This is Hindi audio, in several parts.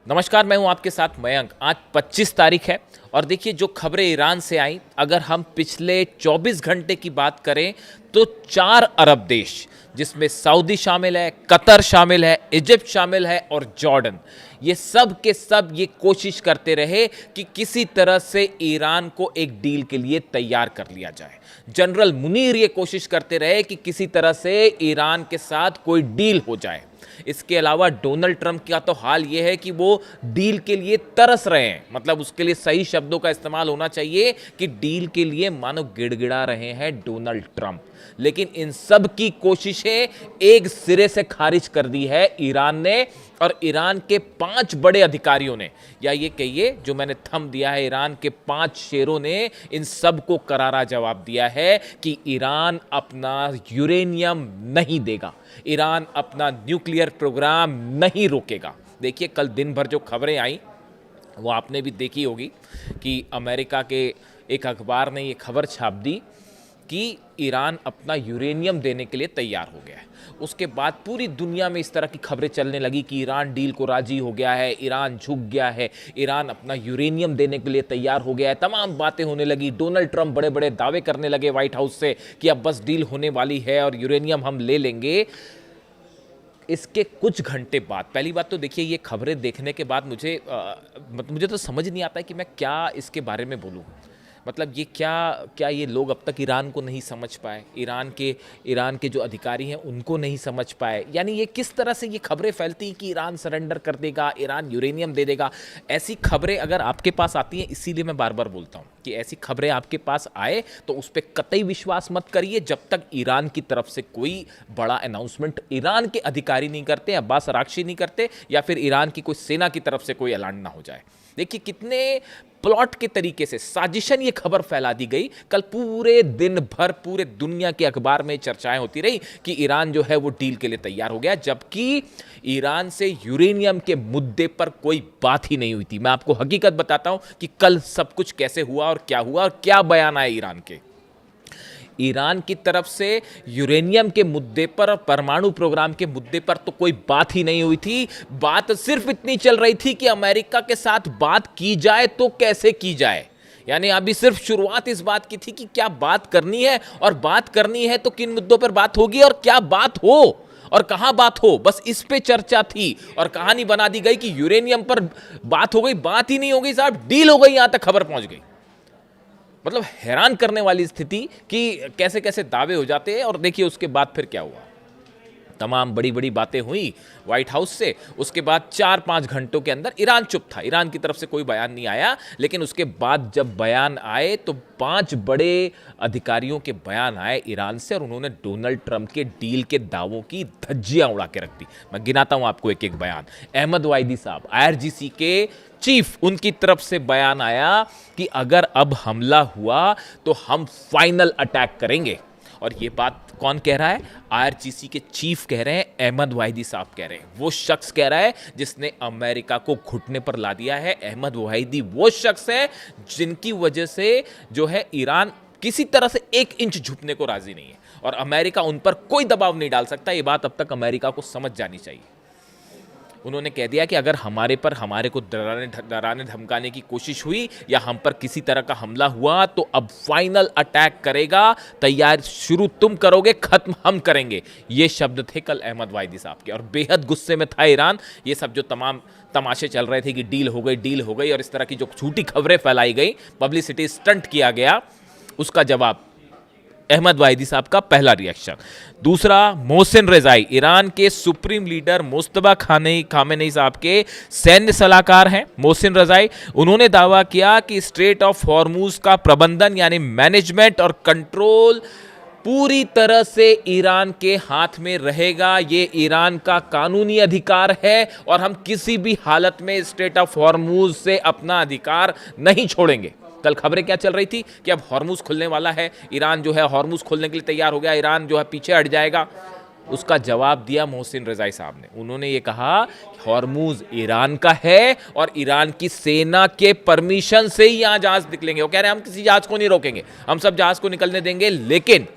नमस्कार, मैं हूं आपके साथ मयंक। आज 25 तारीख है और देखिए जो खबरें ईरान से आई, अगर हम पिछले 24 घंटे की बात करें तो 4 अरब देश, जिसमें सऊदी शामिल है, कतर शामिल है, इजिप्ट शामिल है और जॉर्डन, ये सब के सब ये कोशिश करते रहे कि किसी तरह से ईरान को एक डील के लिए तैयार कर लिया जाए। जनरल मुनीर ये कोशिश करते रहे कि किसी तरह से ईरान के साथ कोई डील हो जाए। इसके अलावा डोनाल्ड ट्रंप का तो हाल यह है कि वो डील के लिए तरस रहे हैं, मतलब उसके लिए सही शब्दों का इस्तेमाल होना चाहिए कि डील के लिए मानो गिड़गिड़ा रहे हैं डोनाल्ड ट्रंप। लेकिन इन सब की कोशिशें एक सिरे से खारिज कर दी है ईरान ने, और ईरान के 5 बड़े अधिकारियों ने, या ये कहिए जो मैंने थंब दिया है, ईरान के 5 शेरों ने इन सब को करारा जवाब दिया है कि ईरान अपना यूरेनियम नहीं देगा, ईरान अपना न्यूक्लियर प्रोग्राम नहीं रोकेगा। देखिए कल दिन भर जो खबरें आई वो आपने भी देखी होगी कि अमेरिका के एक अखबार ने ये खबर छाप दी कि ईरान अपना यूरेनियम देने के लिए तैयार हो गया है। उसके बाद पूरी दुनिया में इस तरह की खबरें चलने लगी कि ईरान डील को राजी हो गया है, ईरान झुक गया है, ईरान अपना यूरेनियम देने के लिए तैयार हो गया है। तमाम बातें होने लगी। डोनाल्ड ट्रंप बड़े बड़े दावे करने लगे व्हाइट हाउस से कि अब बस डील होने वाली है और यूरेनियम हम ले लेंगे। इसके कुछ घंटे बाद, पहली बात तो देखिए ये खबरें देखने के बाद मुझे तो समझ नहीं आता है कि मैं क्या इसके बारे में बोलूँ। मतलब ये क्या ये लोग अब तक ईरान को नहीं समझ पाए, ईरान के जो अधिकारी हैं उनको नहीं समझ पाए। यानी ये किस तरह से ये खबरें फैलती कि ईरान सरेंडर कर देगा, ईरान यूरेनियम दे देगा। ऐसी खबरें अगर आपके पास आती हैं, इसीलिए मैं बार बार बोलता हूँ कि ऐसी खबरें आपके पास आए तो उस पर कतई विश्वास मत करिए जब तक ईरान की तरफ से कोई बड़ा अनाउंसमेंट ईरान के अधिकारी नहीं करते, अब्बास अराक्ची नहीं करते, या फिर ईरान की कोई सेना की तरफ से कोई ऐलान ना हो जाए। देखिए कितने प्लॉट के तरीके से साजिशन ये खबर फैला दी गई। कल पूरे दिन भर पूरे दुनिया के अखबार में चर्चाएं होती रही कि ईरान जो है वो डील के लिए तैयार हो गया, जबकि ईरान से यूरेनियम के मुद्दे पर कोई बात ही नहीं हुई थी। मैं आपको हकीकत बताता हूं कि कल सब कुछ कैसे हुआ और क्या बयान आया ईरान के। ईरान की तरफ से यूरेनियम के मुद्दे पर और परमाणु प्रोग्राम के मुद्दे पर तो कोई बात ही नहीं हुई थी। बात सिर्फ इतनी चल रही थी कि अमेरिका के साथ बात की जाए तो कैसे की जाए। यानी अभी सिर्फ शुरुआत इस बात की थी कि क्या बात करनी है, और बात करनी है तो किन मुद्दों पर बात होगी और क्या बात हो और कहां बात हो, बस इस पे चर्चा थी। और कहानी बना दी गई कि यूरेनियम पर बात हो गई। बात ही नहीं हो गई साहब, डील हो गई, यहां तक खबर पहुंच गई। मतलब हैरान करने वाली स्थिति कि कैसे कैसे दावे हो जाते हैं। और देखिए उसके बाद फिर क्या हुआ, तमाम बड़ी बड़ी बातें हुई व्हाइट हाउस से। उसके बाद 4-5 घंटों के अंदर ईरान चुप था, ईरान की तरफ से कोई बयान नहीं आया। लेकिन उसके बाद जब बयान आए तो 5 बड़े अधिकारियों के बयान आए ईरान से, और उन्होंने डोनाल्ड ट्रंप के डील के दावों की धज्जियां उड़ा के रख दी। मैं गिनाता हूं आपको एक एक बयान। अहमद वाइदी साहब, आईआरजीसी के चीफ, उनकी तरफ से बयान आया कि अगर अब हमला हुआ तो हम फाइनल अटैक करेंगे। और ये बात कौन कह रहा है? आईआरजीसी के चीफ कह रहे हैं, अहमद वाहिदी साहब कह रहे हैं। वो शख्स कह रहा है जिसने अमेरिका को घुटने पर ला दिया है। अहमद वाहिदी वो शख्स है जिनकी वजह से जो है ईरान किसी तरह से 1 इंच झुकने को राजी नहीं है, और अमेरिका उन पर कोई दबाव नहीं डाल सकता। ये बात अब तक अमेरिका को समझ जानी चाहिए। उन्होंने कह दिया कि अगर हमारे को डराने धमकाने की कोशिश हुई या हम पर किसी तरह का हमला हुआ तो अब फाइनल अटैक करेगा, तैयार शुरू तुम करोगे, खत्म हम करेंगे। ये शब्द थे कल अहमद वाहिदी साहब के। और बेहद गुस्से में था ईरान। ये सब जो तमाम तमाशे चल रहे थे कि डील हो गई और इस तरह की जो झूठी खबरें फैलाई गई, पब्लिसिटी स्टंट किया गया, उसका जवाब अहमद वाहिदी साहब का पहला रिएक्शन। दूसरा, मोहसिन रजाई, ईरान के सुप्रीम लीडर मुस्तफा खामेनेई साहब के सैन्य सलाहकार हैं मोहसिन रजाई। उन्होंने दावा किया कि स्ट्रेट ऑफ हॉर्मूज का प्रबंधन यानी मैनेजमेंट और कंट्रोल पूरी तरह से ईरान के हाथ में रहेगा। ये ईरान का कानूनी अधिकार है और हम किसी भी हालत में स्ट्रेट ऑफ हॉर्मूज से अपना अधिकार नहीं छोड़ेंगे। कल खबरें क्या चल रही थी कि अब हॉर्मूज खुलने वाला है, ईरान जो है हॉर्मूज खोलने के लिए तैयार हो गया, ईरान जो है पीछे हट जाएगा। उसका जवाब दिया मोहसिन रजाई साहब ने। उन्होंने ये कहा हॉर्मूज ईरान का है और ईरान की सेना के परमिशन से ही यहां जहाज निकलेंगे। वो कह रहे हैं हम किसी जहाज को नहीं रोकेंगे, हम सब जहाज को निकलने देंगे, लेकिन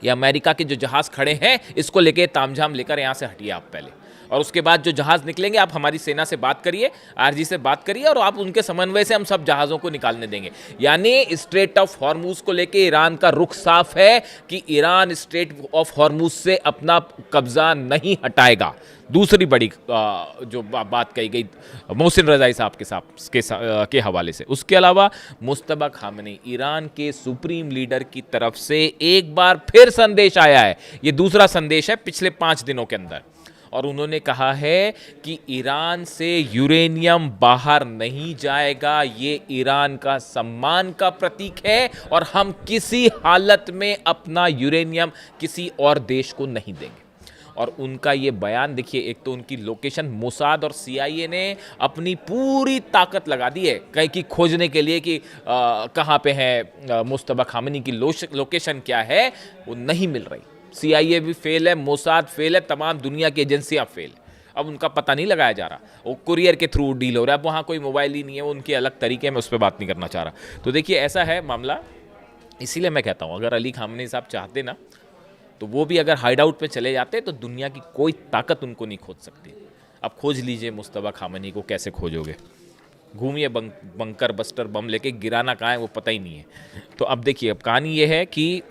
ये अमेरिका के जो जहाज खड़े हैं इसको लेके तामझाम लेकर यहां से हटिए आप पहले। और उसके बाद जो जहाज़ निकलेंगे आप हमारी सेना से बात करिए, आरजी से बात करिए, और आप उनके समन्वय से हम सब जहाज़ों को निकालने देंगे। यानी स्ट्रेट ऑफ हॉर्मूज को लेके ईरान का रुख साफ है कि ईरान स्ट्रेट ऑफ हॉर्मूज से अपना कब्जा नहीं हटाएगा। दूसरी बड़ी जो बात कही गई मोहसिन रज़ाई साहब के हवाले से। उसके अलावा मुस्तबा खामनी, ईरान के सुप्रीम लीडर की तरफ से एक बार फिर संदेश आया है, ये दूसरा संदेश है पिछले 5 दिनों के अंदर, और उन्होंने कहा है कि ईरान से यूरेनियम बाहर नहीं जाएगा, ये ईरान का सम्मान का प्रतीक है और हम किसी हालत में अपना यूरेनियम किसी और देश को नहीं देंगे। और उनका ये बयान देखिए, एक तो उनकी लोकेशन, मोसाद और सीआईए ने अपनी पूरी ताकत लगा दी है कहीं की खोजने के लिए कि कहाँ पे है मुस्तबा खामनी की लोकेशन क्या है, वो नहीं मिल रही। सीआईए भी फेल है, मोसाद फेल है, तमाम दुनिया की एजेंसियां फेल है। अब उनका पता नहीं लगाया जा रहा, वो कुरियर के थ्रू डील हो रहा है। अब वहाँ कोई मोबाइल ही नहीं है, वो उनके अलग तरीके में उस पर बात नहीं करना चाह रहा। तो देखिए ऐसा है मामला। इसीलिए मैं कहता हूँ अगर अली खामनी साहब चाहते ना, तो वो भी अगर हाइड आउट पे चले जाते तो दुनिया की कोई ताकत उनको नहीं खोज सकती। अब खोज लीजिए मुस्तबा खामनी को, कैसे खोजोगे? घूमिए बंकर बस्टर बम लेके, गिराना कहाँ है वो पता ही नहीं है। तो अब देखिए, अब कहानी ये है कि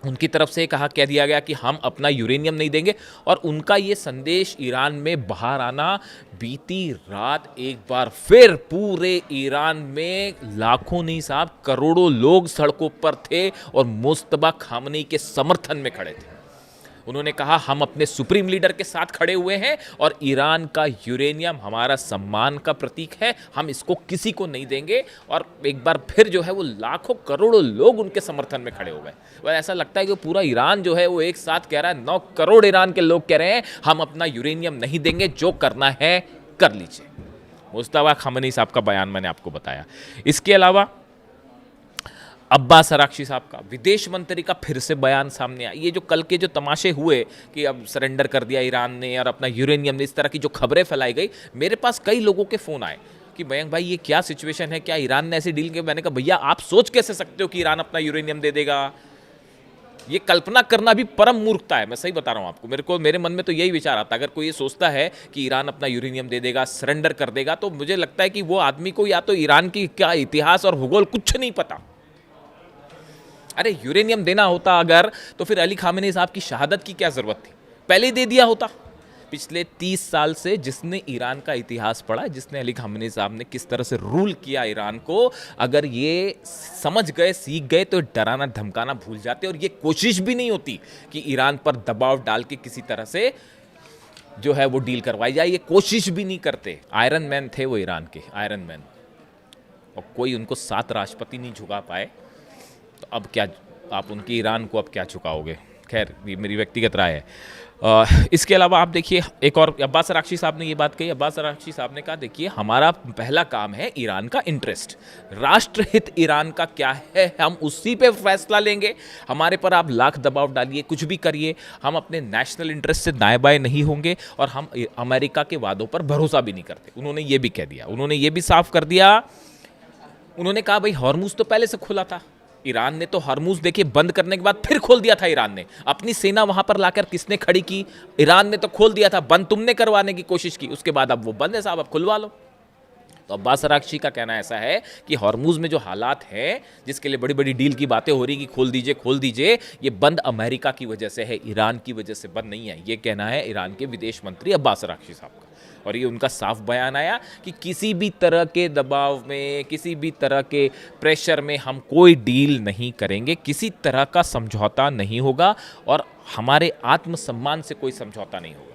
उनकी तरफ से कह दिया गया कि हम अपना यूरेनियम नहीं देंगे, और उनका ये संदेश ईरान में बाहर आना, बीती रात एक बार फिर पूरे ईरान में लाखों नहीं साहब करोड़ों लोग सड़कों पर थे और मुस्तबा खामनी के समर्थन में खड़े थे। उन्होंने कहा हम अपने सुप्रीम लीडर के साथ खड़े हुए हैं और ईरान का यूरेनियम हमारा सम्मान का प्रतीक है, हम इसको किसी को नहीं देंगे। और एक बार फिर जो है वो लाखों करोड़ों लोग उनके समर्थन में खड़े हो गए। वह ऐसा लगता है कि पूरा ईरान जो है वो एक साथ कह रहा है, 9 करोड़ ईरान के लोग कह रहे हैं हम अपना यूरेनियम नहीं देंगे, जो करना है कर लीजिए। मुस्तबा खामनी साहब का बयान मैंने आपको बताया। इसके अलावा अब्बास अराक्ची साहब का, विदेश मंत्री का फिर से बयान सामने आया। ये जो कल के जो तमाशे हुए कि अब सरेंडर कर दिया ईरान ने और अपना यूरेनियम ने, इस तरह की जो खबरें फैलाई गई, मेरे पास कई लोगों के फ़ोन आए कि मयंक भाई ये क्या सिचुएशन है, क्या ईरान ने ऐसी डील की? मैंने कहा भैया आप सोच कैसे सकते हो कि ईरान अपना यूरेनियम दे देगा? ये कल्पना करना भी परम मूर्खता है। मैं सही बता रहा हूँ आपको। मेरे मन में तो यही विचार आता है, अगर कोई ये सोचता है कि ईरान अपना यूरेनियम दे देगा, सरेंडर कर देगा, तो मुझे लगता है कि वो आदमी को या तो ईरान की क्या इतिहास और भूगोल कुछ नहीं पता। अरे यूरेनियम देना होता अगर, तो फिर अली खामेनी साहब की शहादत की क्या ज़रूरत थी? पहले ही दे दिया होता। पिछले 30 साल से जिसने ईरान का इतिहास पढ़ा, जिसने अली खामेनी साहब ने किस तरह से रूल किया ईरान को, अगर ये समझ गए, सीख गए, तो डराना धमकाना भूल जाते और ये कोशिश भी नहीं होती कि ईरान पर दबाव डाल के किसी तरह से जो है वो डील करवाई जाए। ये कोशिश भी नहीं करते। आयरन मैन थे वो ईरान के, आयरन मैन, और कोई उनको 7 राष्ट्रपति नहीं झुका पाए। तो अब क्या आप उनकी ईरान को अब क्या झुकाओगे? खैर ये मेरी व्यक्तिगत राय है। इसके अलावा आप देखिए, एक और अब्बास अराक्ची साहब ने ये बात कही। अब्बास अराक्ची साहब ने कहा देखिए हमारा पहला काम है ईरान का इंटरेस्ट, राष्ट्रहित ईरान का क्या है हम उसी पे फैसला लेंगे। हमारे पर आप लाख दबाव डालिए, कुछ भी करिए, हम अपने नेशनल इंटरेस्ट से दाएं बाएं नहीं होंगे और हम अमेरिका के वादों पर भरोसा भी नहीं करते। उन्होंने ये भी कह दिया, उन्होंने ये भी साफ कर दिया। उन्होंने कहा भाई हॉर्मुज तो पहले से खुला था, ईरान ने तो हॉर्मुज देखिए बंद करने के बाद फिर खोल दिया था। ईरान ने अपनी सेना वहां पर लाकर किसने खड़ी की? ईरान ने तो खोल दिया था, बंद तुमने करवाने की कोशिश की, उसके बाद अब वो बंद है साहब, अब खुलवा लो। तो अब्बास अराक्ची का कहना ऐसा है कि हॉर्मुज में जो हालात हैं, जिसके लिए बड़ी बड़ी डील की बातें हो रही कि खोल दीजिए, ये बंद अमेरिका की वजह से है, ईरान की वजह से बंद नहीं है। ये कहना है ईरान के विदेश मंत्री अब्बास अराक्ची साहब का। और ये उनका साफ बयान आया कि किसी भी तरह के दबाव में, किसी भी तरह के प्रेशर में हम कोई डील नहीं करेंगे, किसी तरह का समझौता नहीं होगा और हमारे आत्मसम्मान से कोई समझौता नहीं होगा।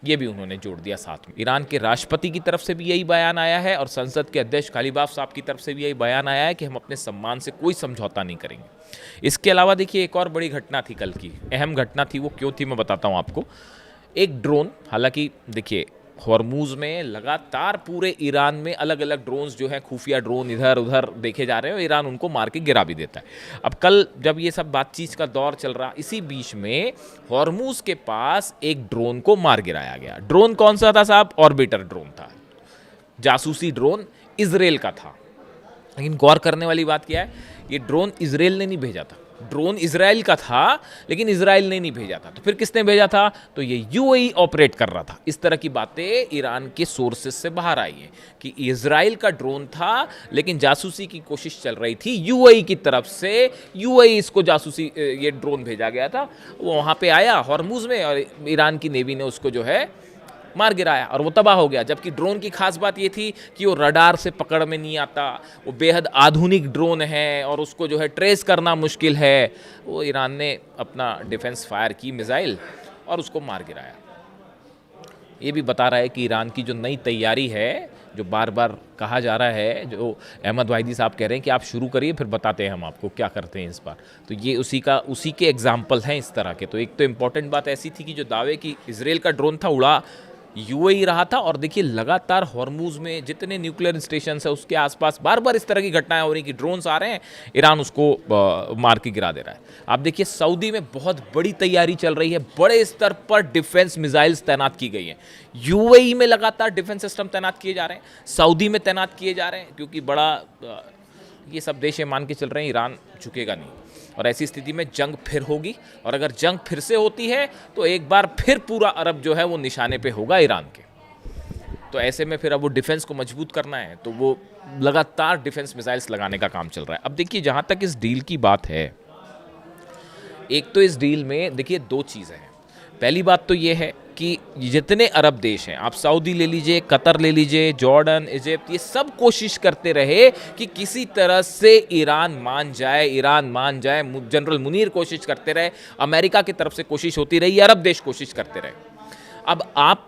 ये भी उन्होंने जोड़ दिया साथ में। ईरान के राष्ट्रपति की तरफ से भी यही बयान आया है और संसद के अध्यक्ष गालिबाफ साहब की तरफ से भी यही बयान आया है कि हम अपने सम्मान से कोई समझौता नहीं करेंगे। इसके अलावा देखिए एक और बड़ी घटना थी कल की, अहम घटना थी। वो क्यों थी मैं बताता हूँ आपको। एक ड्रोन, हालांकि देखिए हॉर्मुज में लगातार पूरे ईरान में अलग अलग ड्रोन्स जो हैं, खुफिया ड्रोन इधर उधर देखे जा रहे हैं और ईरान उनको मार के गिरा भी देता है। अब कल जब ये सब बातचीत का दौर चल रहा, इसी बीच में हॉर्मुज के पास एक ड्रोन को मार गिराया गया। ड्रोन कौन सा था साहब? ऑर्बिटर ड्रोन था, जासूसी ड्रोन, इजराइल का था। लेकिन गौर करने वाली बात क्या है, ये ड्रोन इजराइल ने नहीं भेजा था, ड्रोन इजराइल का था, लेकिन इजराइल ने नहीं भेजा था। तो फिर किसने भेजा था? तो ये यूएई ऑपरेट कर रहा था। इस तरह की बातें ईरान के सोर्सेस से बाहर आई हैं कि इजराइल का ड्रोन था, लेकिन जासूसी की कोशिश चल रही थी यूएई की तरफ से। यूएई इसको जासूसी ये ड्रोन भेजा गया था, वो वहाँ पे आया हॉर्मुज में, और ईरान की नेवी ने उसको जो है मार गिराया और वो तबाह हो गया। जबकि ड्रोन की खास बात ये थी कि वो रडार से पकड़ में नहीं आता, वो बेहद आधुनिक ड्रोन है और उसको जो है ट्रेस करना मुश्किल है। वो ईरान ने अपना डिफेंस फायर की मिसाइल और उसको मार गिराया। ये भी बता रहा है कि ईरान की जो नई तैयारी है, जो बार बार कहा जा रहा है, जो अहमद वाहिदी साहब कह रहे हैं कि आप शुरू करिए फिर बताते हैं हम आपको क्या करते हैं इस बार, तो ये उसी के एग्जाम्पल हैं इस तरह के। तो एक तो इम्पॉर्टेंट बात ऐसी थी कि जो दावे की इजराइल का ड्रोन था उड़ा यूएई रहा था, और देखिए लगातार हॉर्मुज में जितने न्यूक्लियर स्टेशन है उसके आसपास बार बार इस तरह की घटनाएं हो रही कि ड्रोन्स आ रहे हैं, ईरान उसको मार के गिरा दे रहा है। आप देखिए सऊदी में बहुत बड़ी तैयारी चल रही है, बड़े स्तर पर डिफेंस मिसाइल्स तैनात की गई हैं। यूएई में लगातार डिफेंस सिस्टम तैनात किए जा रहे हैं, सऊदी में तैनात किए जा रहे हैं, क्योंकि बड़ा ये सब देश मान के चल रहे हैं ईरान झुकेगा नहीं। और ऐसी स्थिति में जंग फिर होगी, और अगर जंग फिर से होती है तो एक बार फिर पूरा अरब जो है वो निशाने पे होगा ईरान के। तो ऐसे में फिर अब वो डिफेंस को मजबूत करना है, तो वो लगातार डिफेंस मिसाइल्स लगाने का काम चल रहा है। अब देखिए जहाँ तक इस डील की बात है, एक तो इस डील में देखिए दो चीज़ें हैं। पहली बात तो ये है कि जितने अरब देश हैं, आप सऊदी ले लीजिए, कतर ले लीजिए, जॉर्डन, इजिप्ट, ये सब कोशिश करते रहे कि किसी तरह से ईरान मान जाए। जनरल मुनीर कोशिश करते रहे, अमेरिका की तरफ से कोशिश होती रही, अरब देश कोशिश करते रहे। अब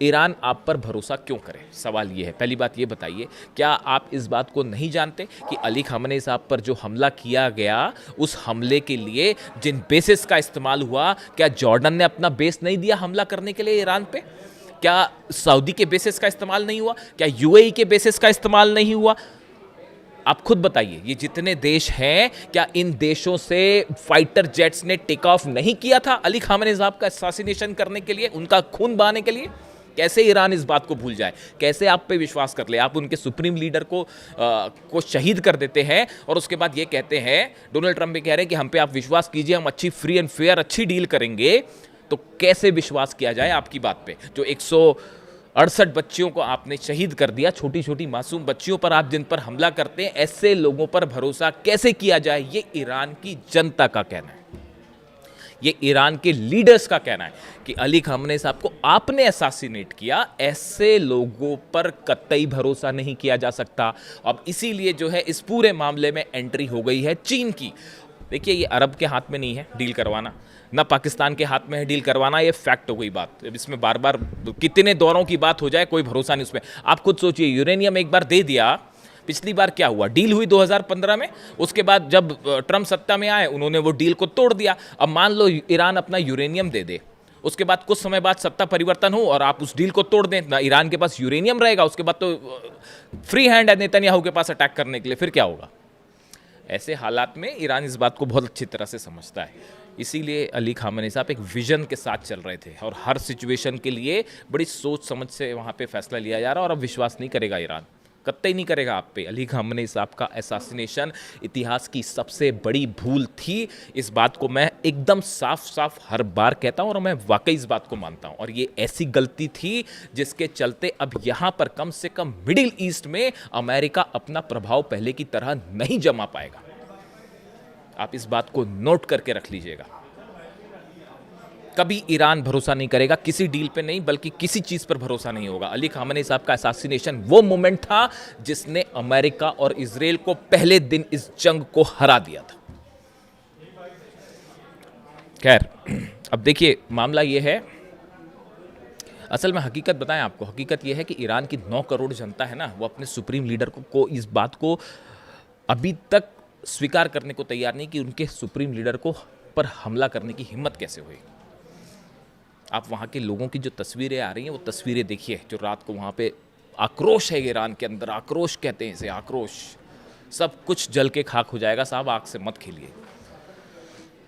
ईरान आप पर भरोसा क्यों करे? सवाल ये है। पहली बात ये बताइए, क्या आप इस बात को नहीं जानते कि अली खामेनी साहब पर जो हमला किया गया, उस हमले के लिए जिन बेसिस का इस्तेमाल हुआ, क्या जॉर्डन ने अपना बेस नहीं दिया हमला करने के लिए ईरान पे? क्या सऊदी के बेसिस का इस्तेमाल नहीं हुआ? क्या यूएई के बेसिस का इस्तेमाल नहीं हुआ? आप खुद बताइए, ये जितने देश हैं, क्या इन देशों से फाइटर जेट्स ने टेक ऑफ नहीं किया था अली खामेनी साहब का असैसिनेशन करने के लिए, उनका खून बहाने के लिए? कैसे ईरान इस बात को भूल जाए? कैसे आप पे विश्वास कर ले? आप उनके सुप्रीम लीडर को शहीद कर देते हैं, और उसके बाद ये कहते हैं, डोनाल्ड ट्रंप भी कह रहे हैं कि हम पे आप विश्वास कीजिए, हम अच्छी फ्री एंड फेयर अच्छी डील करेंगे। तो कैसे विश्वास किया जाए आपकी बात पे? जो 168 बच्चियों को आपने शहीद कर दिया, छोटी छोटी मासूम बच्चियों पर आप जिन पर हमला करते हैं, ऐसे लोगों पर भरोसा कैसे किया जाए? ये ईरान की जनता का कहना है, ये ईरान के लीडर्स का कहना है कि अली खामेनी साहब को आपने असैसिनेट किया, ऐसे लोगों पर कतई भरोसा नहीं किया जा सकता। अब इसीलिए जो है इस पूरे मामले में एंट्री हो गई है चीन की। देखिए ये अरब के हाथ में नहीं है डील करवाना, ना पाकिस्तान के हाथ में है डील करवाना, ये फैक्ट हो गई बात। इसमें बार बार कितने दौरों की बात हो जाए, कोई भरोसा नहीं उसमें। आप खुद सोचिए, यूरेनियम एक बार दे दिया, पिछली बार क्या हुआ? डील हुई 2015 में, उसके बाद जब ट्रंप सत्ता में आए उन्होंने वो डील को तोड़ दिया। अब मान लो ईरान अपना यूरेनियम दे दे, उसके बाद कुछ समय बाद सत्ता परिवर्तन हो और आप उस डील को तोड़ दें, ना ईरान के पास यूरेनियम रहेगा, उसके बाद तो फ्री हैंड है नेतन्याहू के पास अटैक करने के लिए, फिर क्या होगा? ऐसे हालात में ईरान इस बात को बहुत अच्छी तरह से समझता है। इसीलिए अली खामेनी साहब एक विजन के साथ चल रहे थे, और हर सिचुएशन के लिए बड़ी सोच समझ से वहाँ पे फैसला लिया जा रहा है। और अब विश्वास नहीं करेगा ईरान, कतई नहीं करेगा आप पे। अली खामेनी साहब का असैसिनेशन इतिहास की सबसे बड़ी भूल थी, इस बात को मैं एकदम साफ साफ हर बार कहता हूँ, और मैं वाकई इस बात को मानता हूँ। और ये ऐसी गलती थी जिसके चलते अब यहाँ पर कम से कम मिडिल ईस्ट में अमेरिका अपना प्रभाव पहले की तरह नहीं जमा पाएगा। आप इस बात को नोट करके रख लीजिएगा। कभी ईरान भरोसा नहीं करेगा, किसी डील पे नहीं, बल्कि किसी चीज पर भरोसा नहीं होगा। अली खामेनी साहब का असैसिनेशन वो मोमेंट था जिसने अमेरिका और इजराइल को पहले दिन इस जंग को हरा दिया था। खैर, अब देखिए मामला ये है, असल में हकीकत बताएं आपको, हकीकत ये है कि ईरान की 9 करोड़ जनता है ना, वो अपने सुप्रीम लीडर को इस बात को अभी तक स्वीकार करने को तैयार नहीं कि उनके सुप्रीम लीडर को पर हमला करने की हिम्मत कैसे हुई। आप वहाँ के लोगों की जो तस्वीरें आ रही हैं, वो तस्वीरें देखिए, जो रात को वहाँ पे आक्रोश है ईरान के अंदर, आक्रोश कहते हैं इसे, आक्रोश। सब कुछ जल के खाक हो जाएगा साहब, आग से मत खेलिए।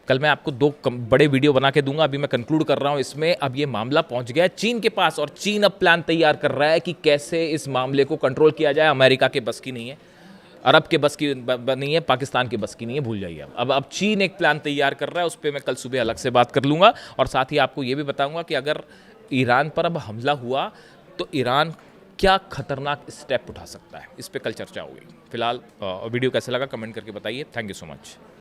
कल मैं आपको 2 बड़े वीडियो बना के दूंगा, अभी मैं कंक्लूड कर रहा हूँ इसमें। अब ये मामला पहुँच गया चीन के पास, और चीन अब प्लान तैयार कर रहा है कि कैसे इस मामले को कंट्रोल किया जाए। अमेरिका के बस की नहीं है। अरब के बस की नहीं है, पाकिस्तान के बस की नहीं है, भूल जाइए। अब चीन एक प्लान तैयार कर रहा है, उस पर मैं कल सुबह अलग से बात कर लूँगा। और साथ ही आपको ये भी बताऊँगा कि अगर ईरान पर अब हमला हुआ तो ईरान क्या खतरनाक स्टेप उठा सकता है, इस पर कल चर्चा होगी। फिलहाल वीडियो कैसा लगा कमेंट करके बताइए। Thank you so much.